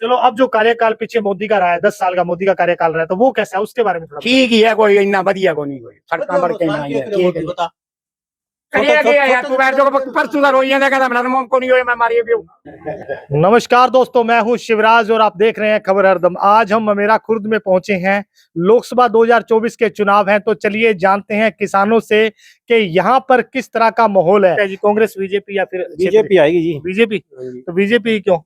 चलो अब जो कार्यकाल पीछे मोदी का रहा है, 10 साल का मोदी का कार्यकाल रहा है, तो वो कैसा है उसके बारे में थोड़ा ठीक ही है, कोई इतना बढ़िया को नहीं, कोई सड़क पर के नहीं है ठीक है करिए गया यार तू बैठ जो परसों दा रोई ਜਾਂਦਾ कहता मैं नरमों को नहीं होए मैं मारिए पियो। नमस्कार दोस्तों, मैं हूं शिवराज और आप देख रहे हैं खबर हरदम। आज हम ममेरा खुर्द में पहुंचे हैं। लोकसभा 2024 के चुनाव हैं, तो चलिए जानते हैं किसानों से कि यहाँ पर किस तरह का माहौल है। जी कांग्रेस, बीजेपी या फिर बीजेपी आएगी जी। बीजेपी? तो बीजेपी क्यों?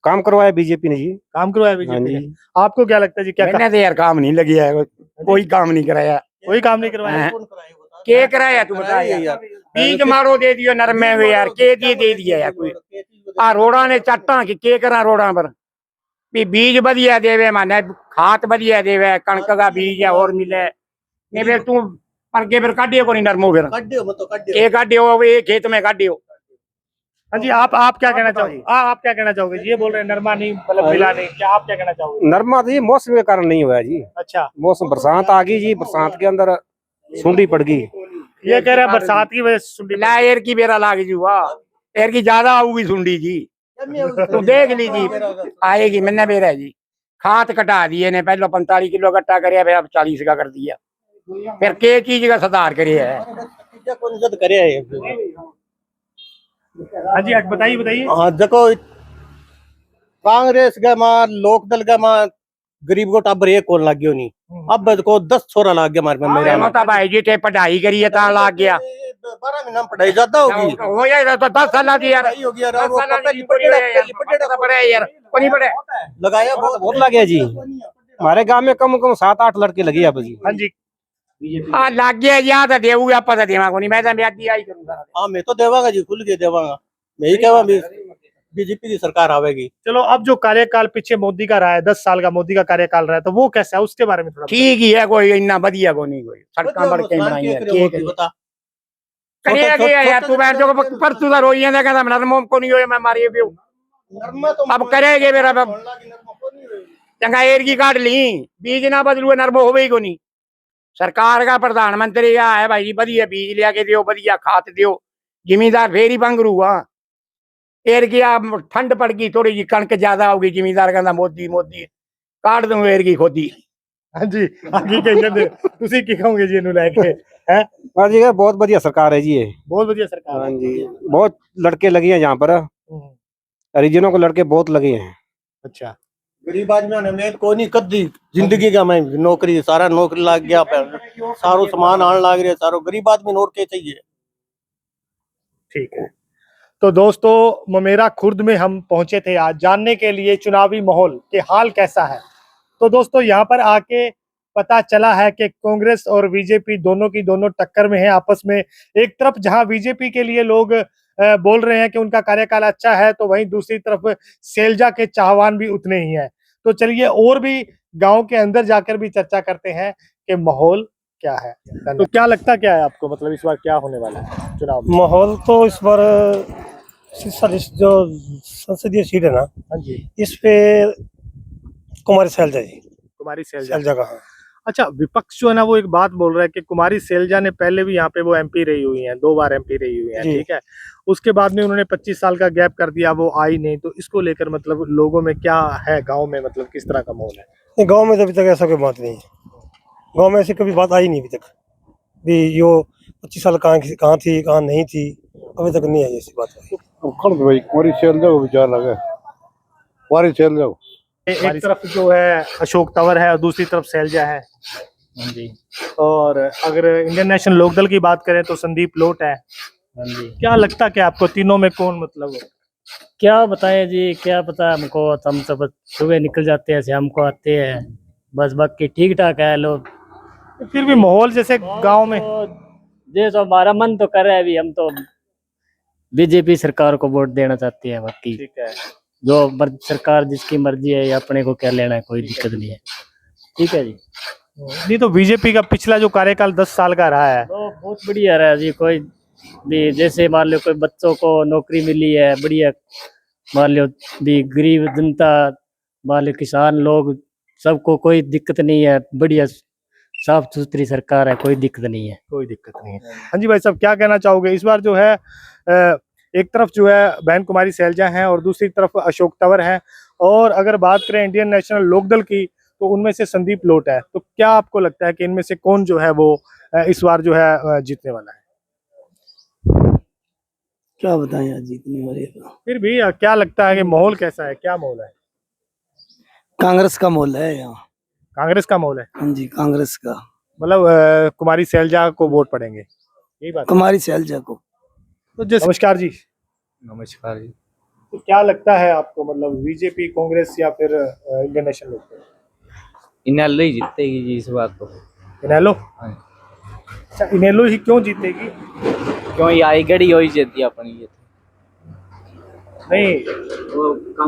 काम करवाया बीजेपी ने जी। काम करवाया बीजेपी ने। आपको क्या लगता है जी? क्या मैंने तो यार काम नहीं लगी है, कोई काम नहीं कराया, कोई काम नहीं करवाया? के कराया तू बता यार। बीज मारो दे दियो नरमे में यार, के दे दिया यार कोई आ रोड़ा ने चट्टा की के करा रोड़ा पर भी बीज बढ़िया देवे माने खाद बढ़िया देवे कणक का बीज है और मिले नहीं फिर तू पर के फिर काटियो को नहीं नरमो फिर के काटियो ये खेत में काटियो। हाँ जी, आप क्या कहना चाहोगे? आप क्या कहना चाहोगे? ये बोल रहे हैं नरमा नहीं मतलब मिला नहीं, क्या आप क्या कहना चाहोगे? नरमा तो ये मौसम के कारण नहीं हुआ जी। अच्छा, मौसम बरसात आ गई जी, बरसात के अंदर सुंडी पड़ गई। ये कह रहे हैं बरसात की वजह से सुंडी ला एर की बेरा लाग जुआ एर की ज्यादा आऊगी सुंडी जी तू देख लीजिए आएगी मैंने बेरा जी। खाद कटा दिए ने पहले 45 किलो इकट्ठा करे फिर अब 40 का कर दिया फिर के चीज का सुधार करे है। हाँ जी, बताइए बताइए। हाँ देखो कांग्रेस के मां लोकदल के मां गरीब को टाबर एक कौन लाग गयो नहीं, अब देखो 10 छोरा लाग गया मारे में मेरे मोटा भाई जी ते पढ़ाई करी है ता लाग गया 12 महीना में पढ़ाई ज्यादा होगी हो जाए तो 10 साल दी यार हो गया दस साल की पढ़े यार को नहीं पढ़े लगाया बहुत लग गया जी। हमारे गांव में कम 7-8 लड़के लगे अब जी। हाँ जी, हाँ लाग गया या तो देऊ या पता देवा को नहीं मैं तो ब्याज दिया ही करूंगा। हाँ मैं तो देवांगा जी, खुल के देवांगा। मैं ही कहवा बीजेपी की सरकार आवेगी। चलो अब जो कार्यकाल पीछे मोदी का रहा है, 10 साल का मोदी का कार्यकाल रहा है, तो वो कैसा है उसके बारे में थोड़ा ठीक ही है, कोई इतना बढ़िया को नहीं, कोई सड़क पर के बनाई है ठीक है बता करिए गया यार तू बैठ जो परसों दा रोई ਜਾਂਦਾ कहता मैं नरमों को नहीं होए मैं मारिए पियो। अब करेगे मेरा चंगा एर की काट ली बीज ना बदलू नरमो होवे ही को नहीं। सरकार का प्रधानमंत्री क्या है भाई बढ़िया बीज लिया के दियो बढ़िया खाद दियो जिम्मेदार फिर ही पंगरूगा। एर की ठंड पड़ गई थोड़ी जी कणक ज्यादा होगी जिम्मेदार कहता मोदी मोदी काट दूं एर की खोदी। हाँ जी, आगे कहते ਤੁਸੀਂ ਕੀ ਕਹੋਗੇ ਜੀ ਇਹਨੂੰ ਲੈ ਕੇ? है हाँ जी बहुत बढ़िया सरकार है जी ये। बहुत बढ़िया सरकार हाँ जी बहुत लड़के लगे हैं यहाँ पर, हरिजनों को लड़के बहुत लगे हैं। अच्छा, गरीब आदमी ने मेहनत को नहीं कदी जिंदगी का मैं नौकरी सारा नौकरी लाग गया सारो सामान आने लाग रहे सारो गरीब आदमी नौर के चाहिए। ठीक है। तो दोस्तों ममेरा खुर्द में हम पहुंचे थे आज जानने के लिए चुनावी माहौल के हाल कैसा है। तो दोस्तों यहाँ पर आके पता चला है कि कांग्रेस और बीजेपी दोनों की दोनों टक्कर में है आपस में। एक तरफ जहां बीजेपी के लिए लोग बोल रहे हैं कि उनका कार्यकाल अच्छा है, तो वहीं दूसरी तरफ सैलजा के चाहवान भी उतने ही हैं। तो चलिए और भी गांव के अंदर जाकर भी चर्चा करते हैं कि माहौल क्या है। तो क्या लगता क्या है आपको, मतलब इस बार क्या होने वाला है चुनाव में? माहौल तो इस बार जो संसदीय सीट है ना, हाँ जी, इस पे कुमारी सैलजा जी, कुमारी सैलजा। सैलजा का। हाँ अच्छा, विपक्ष जो है ना वो एक बात बोल रहा है कि कुमारी सैलजा ने पहले भी यहाँ पे वो एमपी रही हुई हैं, 2 बार एमपी रही हुई हैं, ठीक है। उसके बाद में उन्होंने 25 साल का गैप कर दिया, वो आई नहीं। तो इसको लेकर मतलब लोगों में क्या है, गांव में मतलब किस तरह का माहौल है? नहीं, गांव में तो अभी तक ऐसा कोई बात नहीं है। गांव में ऐसी कभी बात आई नहीं अभी तक भी यो 25 साल कहाँ थी कहाँ नहीं थी, अभी तक नहीं आई ऐसी बात। भाई कुमारी सैलजा को विचार लगा, कुमारी सैलजा को एक तरफ जो है अशोक तंवर है और दूसरी तरफ सैलजा है जी। और अगर इंडियन नेशनल लोकदल की बात करें तो संदीप लोट है जी। क्या लगता क्या आपको तीनों में कौन मतलब क्या बताएं जी, क्या पता हमको, हम सब सुबह निकल जाते हैं शाम को आते हैं बस, बाकी ठीक ठाक है लोग। फिर भी माहौल जैसे गांव में जैसे हमारा मन तो कर रहा है अभी, हम तो बीजेपी सरकार को वोट देना चाहते हैं। बाकी ठीक है, जो सरकार जिसकी मर्जी है अपने को क्या लेना है, कोई दिक्कत नहीं है। ठीक है जी। नहीं तो बीजेपी का पिछला जो कार्यकाल 10 साल का रहा है तो बहुत बढ़िया रहा जी। कोई भी जैसे मान लो कोई बच्चों को नौकरी मिली है बढ़िया, मान लो भी गरीब जनता, मान लो किसान लोग, सबको कोई दिक्कत नहीं है। बढ़िया साफ सुथरी सरकार है, कोई दिक्कत नहीं है। कोई दिक्कत नहीं है। हाँ जी भाई साहब, क्या कहना चाहोगे इस बार जो है एक तरफ जो है बहन कुमारी सैलजा हैं और दूसरी तरफ अशोक तंवर हैं, और अगर बात करें इंडियन नेशनल लोकदल की तो उनमें से संदीप लोट है। तो क्या आपको लगता है कि इनमें से कौन जो है वो इस बार जो है जीतने वाला है? क्या बताएं यार, जीतने वाले का फिर भी क्या लगता है कि माहौल कैसा है, क्या माहौल है? कांग्रेस का माहौल है यहाँ। कांग्रेस का माहौल है, हाँ जी, कांग्रेस का। मतलब कुमारी शैलजा को वोट पड़ेंगे, यही बात है? कुमारी शैलजा को। तो जैसे नमस्कार जी, नमस्कार जी। तो क्या लगता है आपको, मतलब बीजेपी, कांग्रेस या फिर इंडियन नेशनल लोकदल? इनेलो ही जीतेगी जी इस बार तो। इनेलो? हाँ। अच्छा, इनेलो ही क्यों जीतेगी? क्यों ये आई गड़ी हो ही जाती है अपनी ये नहीं,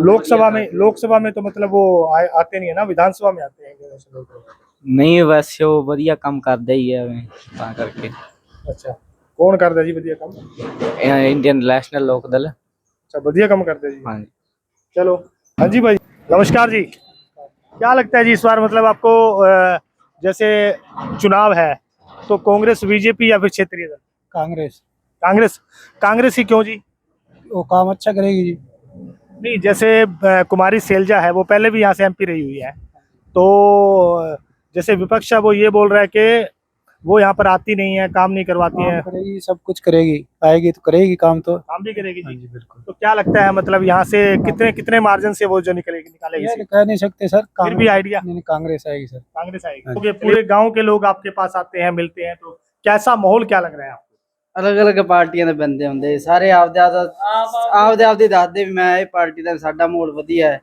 लोकसभा में तो मतलब वो आते नहीं है ना, विधानसभा में आते हैं इंडियन नेशनल लोकदल। नहीं वैसे वो बढ़िया काम कर दे ही है हमें ता करके। अच्छा, कौन करता जी बढ़िया काम? Indian National Lokdal. अच्छा, बढ़िया काम करते जी। हाँ जी। चलो, हाँ जी भाई, नमस्कार जी। क्या लगता है जी इस बार, मतलब आपको जैसे चुनाव है तो कांग्रेस, बीजेपी या फिर क्षेत्रीय दल? कांग्रेस। कांग्रेस? कांग्रेस ही क्यों जी? वो काम अच्छा करेगी जी। नहीं, जैसे कुमारी शैलजा है वो पहले भी यहाँ से एमपी रही हुई है, तो जैसे विपक्ष है वो ये बोल रहा है कि वो यहाँ पर आती नहीं है, काम नहीं करवाती है। करेगी, सब कुछ करेगी, आएगी तो करेगी काम तो। काम भी करेगी जी। बिल्कुल। तो क्या लगता है, मतलब यहाँ से कितने मार्जिन से वो जो निकालेगी? ये कह नहीं सकते सर। फिर भी आइडिया कांग्रेस आएगी सर। कांग्रेस आएगी, क्योंकि पूरे गांव के लोग आपके पास आते हैं, मिलते हैं, तो कैसा माहौल क्या लग रहा है आपको? अलग अलग पार्टियां ਦੇ ਬੰਦੇ ਹੁੰਦੇ ਸਾਰੇ ਆਪਦੇ ਆਪਦੀ ਦੱਸਦੇ ਵੀ ਮੈਂ ਇਹ ਪਾਰਟੀ ਦਾ ਸਾਡਾ ਮਾਹੌਲ ਵਧੀਆ ਹੈ।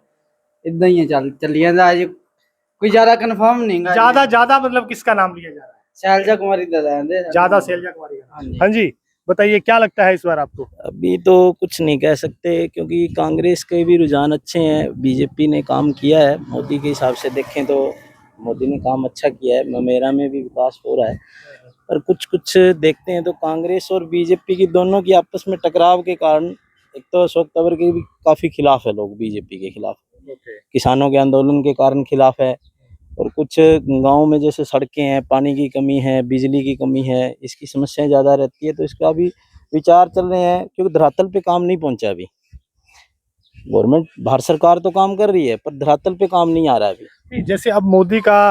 ਇਦਾਂ ਹੀ ਚੱਲੀ ਜਾਂਦਾ ਅਜੇ ਕੋਈ ਜ਼ਿਆਦਾ ਕਨਫਰਮ ਨਹੀਂ ਗਾ। ज्यादा मतलब किसका नाम लिया जा रहा है? शैलजा कुमारी ਦਾ ਲੈਂਦੇ ज्यादा शैलजा कुमारी का। हाँ जी। हाँ जी, बताइए क्या लगता है इस बार आपको? अभी तो कुछ नहीं कह सकते क्योंकि कांग्रेस के भी रुझान अच्छे हैं। बीजेपी ने काम किया है, मोदी के हिसाब से देखें तो मोदी ने काम अच्छा किया है, ममेरा में भी विकास हो रहा है। पर कुछ देखते हैं तो कांग्रेस और बीजेपी की दोनों की आपस में टकराव के कारण, एक तो अशोक तंवर के भी काफ़ी खिलाफ है लोग, बीजेपी के खिलाफ, किसानों के आंदोलन के कारण खिलाफ है। और कुछ गाँव में जैसे सड़कें हैं, पानी की कमी है, बिजली की कमी है, इसकी समस्याएं ज़्यादा रहती है, तो इसका भी विचार चल रहे हैं क्योंकि धरातल पे काम नहीं पहुंचा अभी। गवर्नमेंट, भारत सरकार तो काम कर रही है पर धरातल पे काम नहीं आ रहा है अभी। जैसे अब मोदी का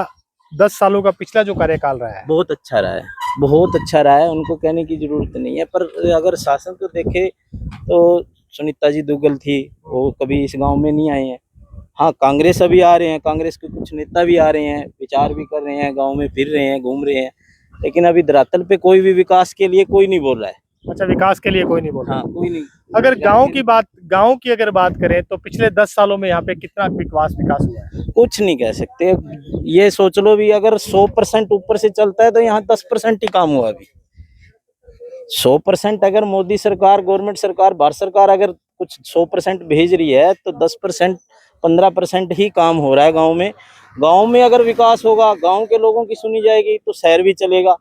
10 सालों का पिछला जो कार्यकाल रहा है, बहुत अच्छा रहा है, बहुत अच्छा रहा है, उनको कहने की जरूरत नहीं है। पर अगर शासन को देखे तो सुनीता जी दुग्गल थी, वो कभी इस गांव में नहीं आए हैं। हाँ, कांग्रेस अभी आ रहे हैं, कांग्रेस के कुछ नेता भी आ रहे हैं, विचार भी कर रहे हैं, गांव में फिर रहे हैं, घूम रहे हैं, लेकिन अभी धरातल पे कोई भी विकास के लिए कोई नहीं बोल रहा है। अच्छा, विकास के लिए कोई नहीं बोल रहा। हाँ, कोई नहीं। अगर गांव की अगर बात करें तो पिछले 10 सालों में यहाँ पे कितना विकास हुआ है? कुछ नहीं कह सकते। ये सोच लो भी अगर 100% ऊपर से चलता है तो यहाँ 10% ही काम हुआ अभी। 100% अगर मोदी सरकार, गवर्नमेंट सरकार, भारत सरकार अगर कुछ 100% भेज रही है तो 10%, 15% ही काम हो रहा है गांव में। गांव में अगर विकास होगा, गांव के लोगों की सुनी जाएगी तो शहर भी चलेगा,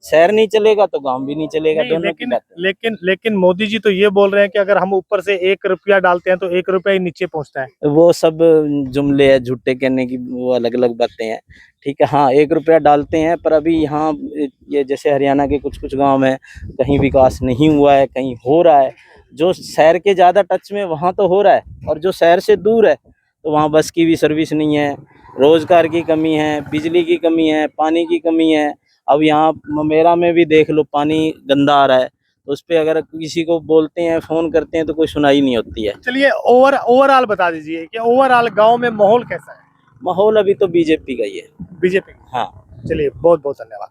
शहर नहीं चलेगा तो गांव भी नहीं चलेगा। दोनों की बात है। लेकिन मोदी जी तो ये बोल रहे हैं कि अगर हम ऊपर से 1 रुपया डालते हैं तो 1 रुपया ही नीचे पहुंचता है। वो सब जुमले है, झूठे कहने की वो अलग अलग बातें हैं। ठीक है, हाँ 1 रुपया डालते हैं, पर अभी यहाँ ये जैसे हरियाणा के कुछ गांव में कहीं विकास नहीं हुआ है, कहीं हो रहा है। जो शहर के ज़्यादा टच में वहाँ तो हो रहा है, और जो शहर से दूर है तो वहाँ बस की भी सर्विस नहीं है, रोजगार की कमी है, बिजली की कमी है, पानी की कमी है। अब यहाँ ममेरा में भी देख लो, पानी गंदा आ रहा है, तो उस पर अगर किसी को बोलते हैं, फोन करते हैं तो कोई सुनाई नहीं होती है। चलिए ओवरऑल बता दीजिए कि ओवरऑल गांव में माहौल कैसा है? माहौल अभी तो बीजेपी का ही है। बीजेपी? हाँ। चलिए, बहुत बहुत धन्यवाद।